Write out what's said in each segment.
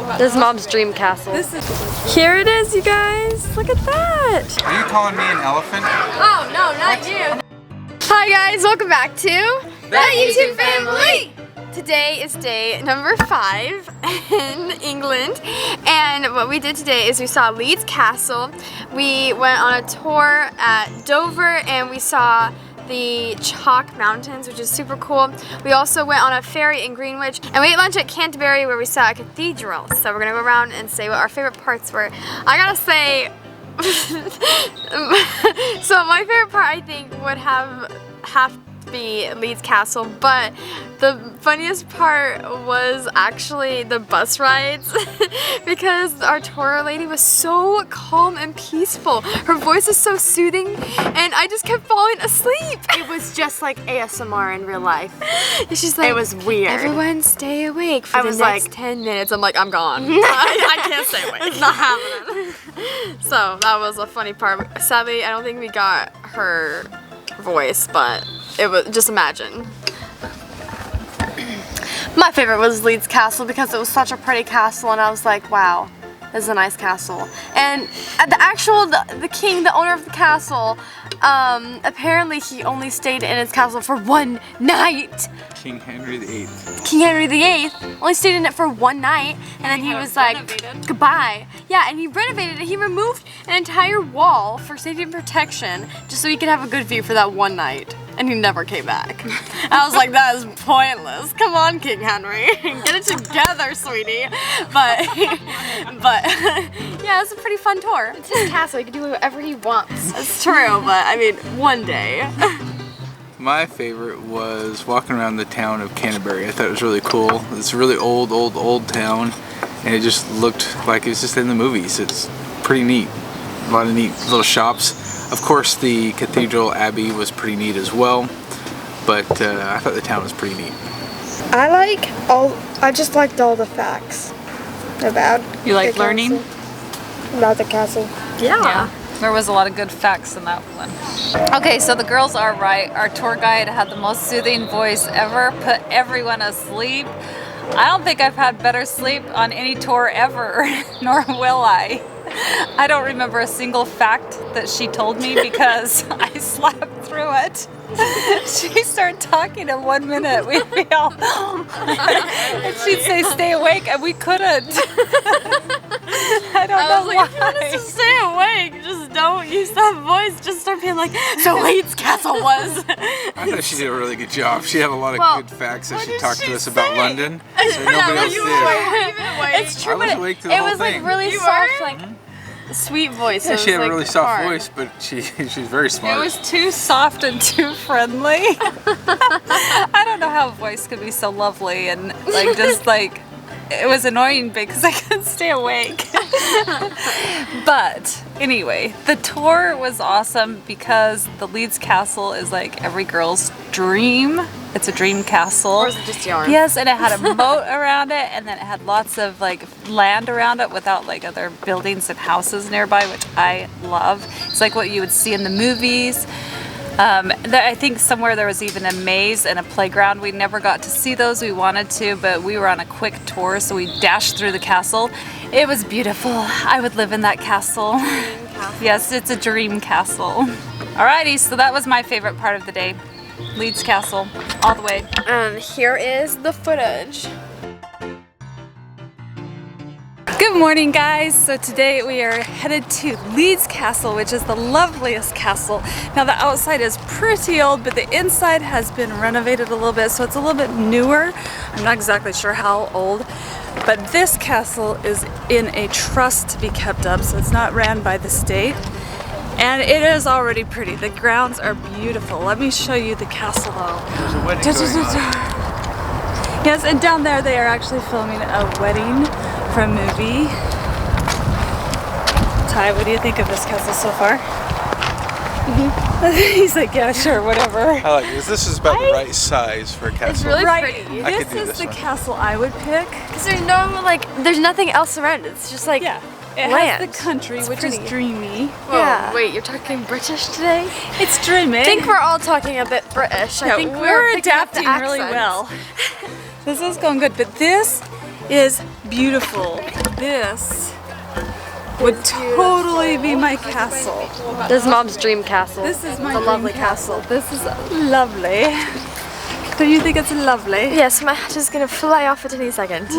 This is Mom's dream castle. Here it is, you guys. Look at that. Are you calling me an elephant? Oh, no, not you. Hi, guys. Welcome back to the YouTube family. Today is day number 5 in England, and what we did today is we saw Leeds Castle. We went on a tour at Dover, and we saw the Chalk Mountains, which is super cool. We also went on a ferry in Greenwich, and we ate lunch at Canterbury where we saw a cathedral. So we're gonna go around and say what our favorite parts were. I gotta say, so my favorite part I think would have to be Leeds Castle, but the funniest part was actually the bus rides because our tour lady was so calm and peaceful. Her voice is so soothing, and I just kept falling asleep. It was just like ASMR in real life. She's like, it was weird. Everyone stay awake for the next 10 minutes. I'm like, I'm gone. I can't stay awake. It's not happening. So that was a funny part. Sadly, I don't think we got her voice, but it was, just imagine. My favorite was Leeds Castle because it was such a pretty castle, and I was like, wow, this is a nice castle. And the king, the owner of the castle, apparently he only stayed in his castle for one night. King Henry VIII. King Henry VIII only stayed in it for one night, and then he was like, goodbye. Yeah, and he renovated it. He removed an entire wall for safety and protection just so he could have a good view for that one night. And he never came back. I was like, that is pointless. Come on, King Henry. Get it together, sweetie. But yeah, it's a pretty fun tour. It's his castle. He can do whatever he wants. It's true, but I mean, one day. My favorite was walking around the town of Canterbury. I thought it was really cool. It's a really old town, and it just looked like it was just in the movies. It's pretty neat. A lot of neat little shops. Of course, the Cathedral Abbey was pretty neat as well, but I thought the town was pretty neat. I just liked all the facts about. You like learning about the castle? Yeah. There was a lot of good facts in that one. Okay, so the girls are right. Our tour guide had the most soothing voice ever, put everyone asleep. I don't think I've had better sleep on any tour ever, nor will I. I don't remember a single fact that she told me because I slept through it. She started talking in 1 minute. We'd be all, and she'd say, stay awake, and we couldn't. I don't know why. If you want us to stay awake, just don't use that voice. Just start being like, so Leeds Castle was. I thought she did a really good job. She had a lot of good facts as she talked to us about London. So nobody else did. It's true, I was but awake to the it whole was like thing. really soft, like sweet voice. Yeah, she had a really soft hard. voice, but she's very smart. It was too soft and too friendly. I don't know how a voice could be so lovely and like just like it was annoying because I couldn't stay awake. But anyway, the tour was awesome because the Leeds Castle is like every girl's dream. It's a dream castle. Or is it just yarn? Yes, and it had a moat around it, and then it had lots of like land around it without like other buildings and houses nearby, which I love. It's like what you would see in the movies. I think somewhere there was even a maze and a playground. We never got to see those. We wanted to, but we were on a quick tour, so we dashed through the castle. It was beautiful. I would live in that castle. Yes, it's a dream castle. Alrighty, so that was my favorite part of the day. Leeds Castle, all the way. Here is the footage. Good morning, guys. So today we are headed to Leeds Castle, which is the loveliest castle. Now the outside is pretty old, but the inside has been renovated a little bit, so it's a little bit newer. I'm not exactly sure how old, but this castle is in a trust to be kept up, so it's not ran by the state. And it is already pretty. The grounds are beautiful. Let me show you the castle though. There's a wedding going on. Yes, and down there they are actually filming a wedding for a movie. Ty, what do you think of this castle so far? He's like, yeah, sure, whatever. I like this. This is about the right size for a castle. It's really Right, pretty. I could this do is this the one. castle I would pick. Because there's no, like, there's nothing else around it. It's just like Yeah, it land. has the country, which is pretty. dreamy. Whoa, Yeah. Wait, you're talking British today? it's dreamy. I think we're all talking a bit British. Yeah, I think we're picking up the adapting really accents. well. This is going good, but this is beautiful. This would totally be my castle. This is Mom's dream castle. This is my a lovely castle. This is lovely. Don't you think it's lovely? Yes, my hat is gonna fly off at any second.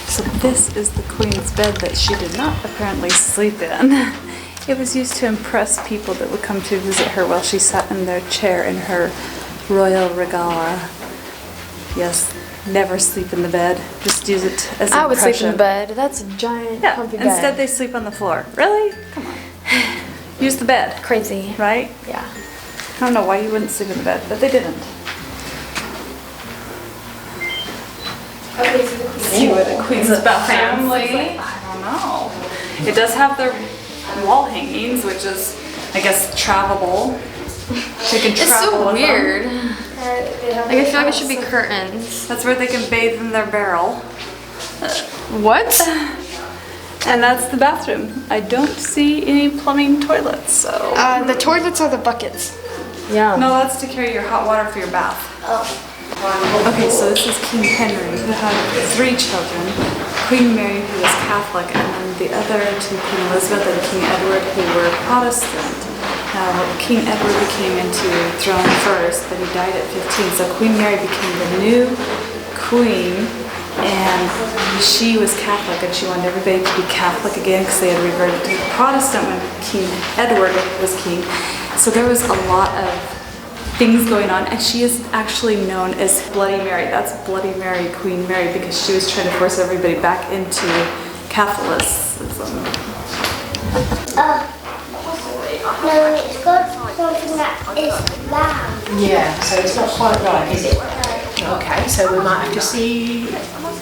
So this is the queen's bed that she did not apparently sleep in. It was used to impress people that would come to visit her while she sat in their chair in her royal regala. Yes, never sleep in the bed. Just use it as I would sleep in impression. the bed. That's a giant comfy bed. Instead they sleep on the floor. Really? Come on. Use the bed. Crazy. Right? Yeah. I don't know why you wouldn't sleep in the bed, but they didn't. See what a queen's bathroom looks like. I don't know. It does have their wall hangings, which is, I guess, travelable. They can It's travel so with weird. them. Like I feel like it should be curtains. That's where they can bathe in their barrel. What? And that's the bathroom. I don't see any plumbing toilets, so. The toilets are the buckets. Yeah. No, that's to carry your hot water for your bath. Oh. Okay, so this is King Henry, who had 3 children. Queen Mary, who was Catholic, and then the other 2, Queen Elizabeth and King Edward, who were Protestant. Now, King Edward became into throne first, but he died at 15, so Queen Mary became the new queen, and she was Catholic, and she wanted everybody to be Catholic again because they had reverted to Protestant when King Edward was king. So there was a lot of things going on, and she is actually known as Bloody Mary. That's Bloody Mary, Queen Mary, because she was trying to force everybody back into Catholicism. No, it's got something that is loud. Yeah, so it's not quite right, is it? Okay, so we might have to see.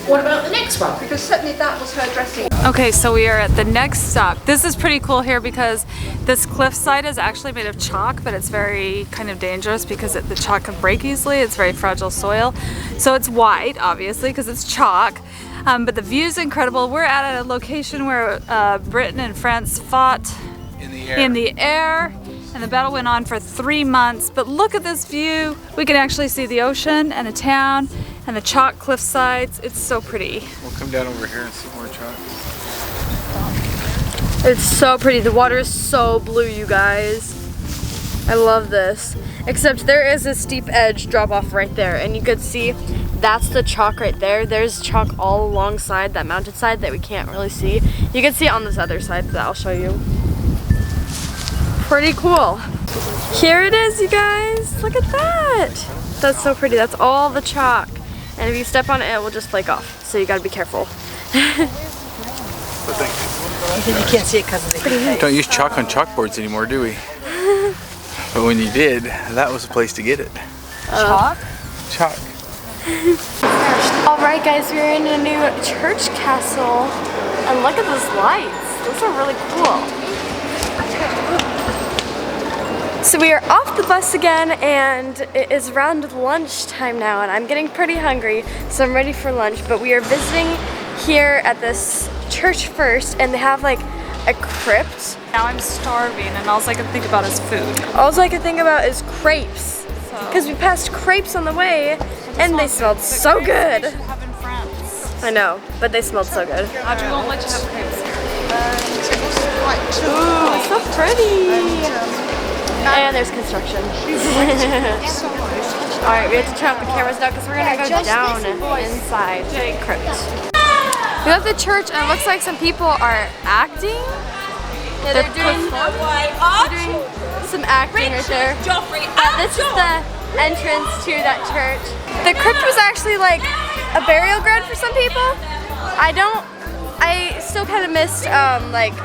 What about the next one? Because certainly that was her dressing. Okay, so we are at the next stop. This is pretty cool here because this cliffside is actually made of chalk, but it's very kind of dangerous because the chalk can break easily. It's very fragile soil. So it's white, obviously, because it's chalk. But the view is incredible. We're at a location where Britain and France fought in the air, and the battle went on for 3 months. But look at this view. We can actually see the ocean and a town and the chalk cliff sides. It's so pretty. We'll come down over here and see more chalk. It's so pretty. The water is so blue, you guys. I love this. Except there is a steep edge drop off right there, and you could see that's the chalk right there. There's chalk all alongside that mountainside that we can't really see. You can see it on this other side that I'll show you. Pretty cool. Here it is, you guys. Look at that. That's so pretty. That's all the chalk. And if you step on it, it will just flake off. So you gotta be careful. You can't see it because of the heat. Don't use chalk on chalkboards anymore, do we? But when you did, that was the place to get it. Chalk? Chalk. Alright guys, we're in a new church castle. And look at those lights. Those are really cool. So we are off the bus again, and it is around lunchtime now, and I'm getting pretty hungry, so I'm ready for lunch. But we are visiting here at this church first, and they have like a crypt. Now I'm starving, and all I can think about is food. All I can think about is crepes, because we passed crepes on the way, and they smelled so good. I know, but they smelled so good. Audrey won't let you have crepes here. Ooh, it's so pretty. And there's construction. Alright, we have to turn off the cameras now because we're going to go down inside the crypt. We left the church and it looks like some people are acting. Yeah, they're doing some acting right there. This is the entrance to that church. The crypt was actually like a burial ground for some people. I still kind of missed like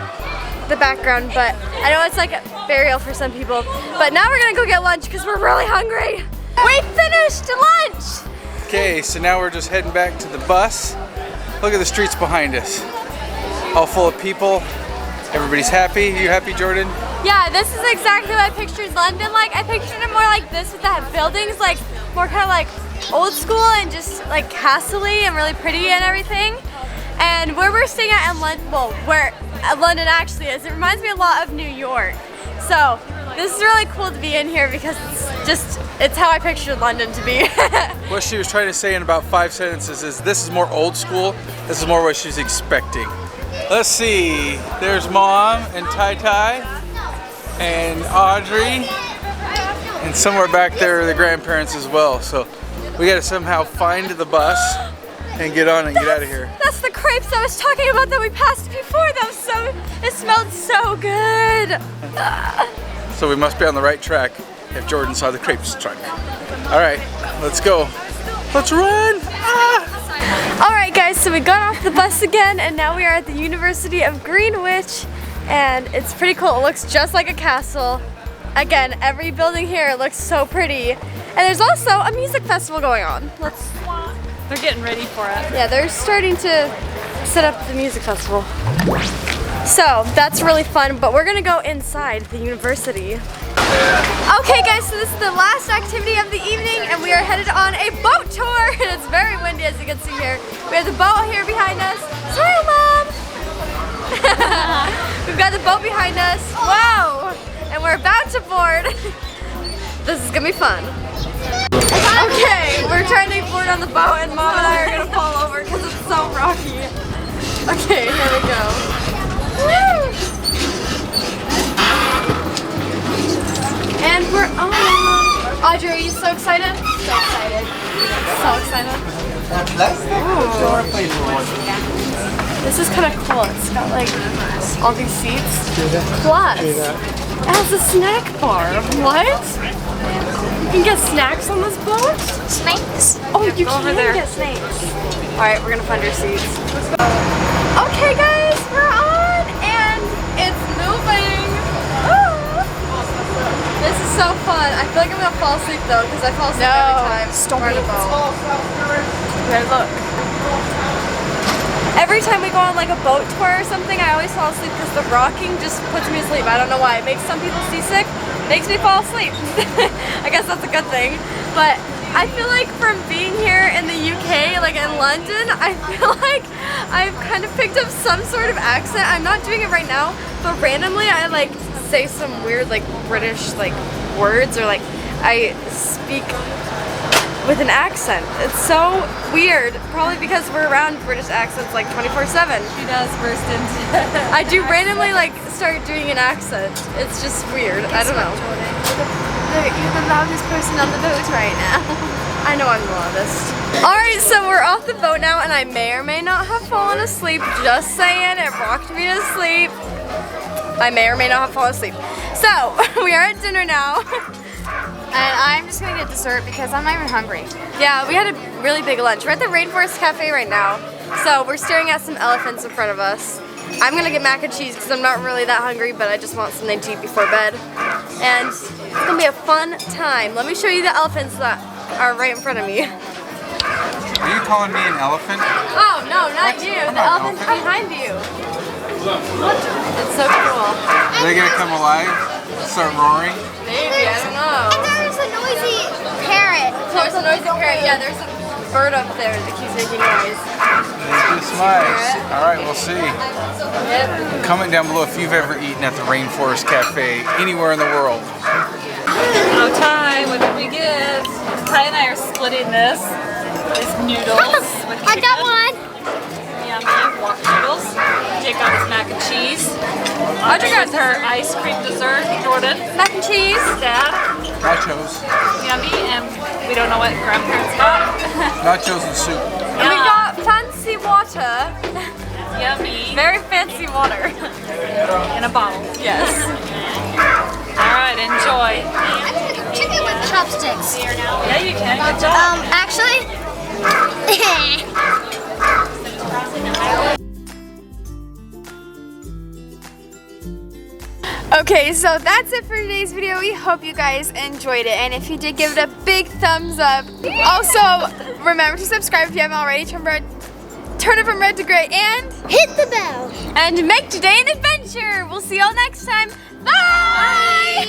the background, but I know it's like a burial for some people. But now we're gonna go get lunch because we're really hungry. We finished lunch! Okay, so now we're just heading back to the bus. Look at the streets behind us. All full of people. Everybody's happy. You happy, Jordan? Yeah, this is exactly what I pictured London like. I pictured it more like this with the buildings, like more kind of like old school and just like castle-y and really pretty and everything. And where we're staying at in London, well, where London actually is, it reminds me a lot of New York. So this is really cool to be in here because it's it's how I pictured London to be. What she was trying to say in about 5 sentences is this is more old school. This is more what she's expecting. Let's see. There's Mom and Tai and Audrey. And somewhere back there are the grandparents as well. So we got to somehow find the bus and get on and get out of here. That's the crepes I was talking about that we passed before. It smelled so good. So we must be on the right track if Jordan saw the crepes truck. All right, let's go. Let's run. All right, guys, so we got off the bus again, and now we are at the University of Greenwich, and it's pretty cool. It looks just like a castle. Again, every building here looks so pretty. And there's also a music festival going on. They're getting ready for it. Yeah, they're starting to set up the music festival. So that's really fun, but we're gonna go inside the university. Okay guys, so this is the last activity of the evening, and we are headed on a boat tour. It's very windy, as you can see here. We have the boat here behind us. Smile, Mom! We've got the boat behind us. Wow! And we're about to board. This is gonna be fun. Okay, we're trying to board on the boat, and Mom and I are gonna fall over because it's so rocky. Okay, here we go. Woo! And we're on. Audrey, are you so excited? So excited. So excited. Ooh. This is kind of cool. It's got like all these seats. Plus, it has a snack bar. What? You can get snacks on this boat? Snakes. Oh, you can get snakes. Alright, we're gonna find our seats. Okay guys, we're on and it's moving. Woo! This is so fun. I feel like I'm gonna fall asleep though, because I fall asleep every time. We're on a boat. Okay, look. Every time we go on like a boat tour or something, I always fall asleep because the rocking just puts me to sleep. I don't know why. It makes some people seasick, makes me fall asleep. I guess that's a good thing. But I feel like from being here in the UK, like in London, I feel like I've kind of picked up some sort of accent. I'm not doing it right now, but randomly I like say some weird like British like words, or like I speak with an accent. It's so weird, probably because we're around British accents like 24/7. She does burst into I do randomly like start doing an accent. It's just weird. I don't know. You're the loudest person on the boat right now. I know I'm the loudest. Alright, so we're off the boat now, and I may or may not have fallen asleep. Just saying, it rocked me to sleep. I may or may not have fallen asleep. So, we are at dinner now. And I'm just gonna get dessert because I'm not even hungry. Yeah, we had a really big lunch. We're at the Rainforest Cafe right now. So we're staring at some elephants in front of us. I'm gonna get mac and cheese because I'm not really that hungry, but I just want something to eat before bed. And it's gonna be a fun time. Let me show you the elephants that are right in front of me. Are you calling me an elephant? Oh, no, not you. The elephant's behind you. It's so cool. Are they gonna come alive? Start roaring? Maybe, I don't know. There's a noisy parrot. There's a noisy parrot. Yeah, there's a bird up there that keeps making noise. Just nice. All right, we'll see. Yep. Comment down below if you've ever eaten at the Rainforest Cafe anywhere in the world. Oh, Ty, what did we get? Ty and I are splitting this. These noodles with I got chicken. one. Yummy, walk noodles. Jake got his mac and cheese. Audrey got her ice cream dessert. Jordan, Mac and cheese. Dad, Nachos. yummy, and we don't know what grandparents got. Nachos and soup. And we got fancy water. Yummy. Very fancy water. In a bottle. Yes. Alright, enjoy. I can cook chicken with chopsticks. Yeah, you can. Good job. Actually. Okay, so that's it for today's video. We hope you guys enjoyed it, and if you did, give it a big thumbs up. Also, remember to subscribe if you haven't already. Turn it from red to gray, and Hit the bell. And make today an adventure. We'll see y'all next time. Bye!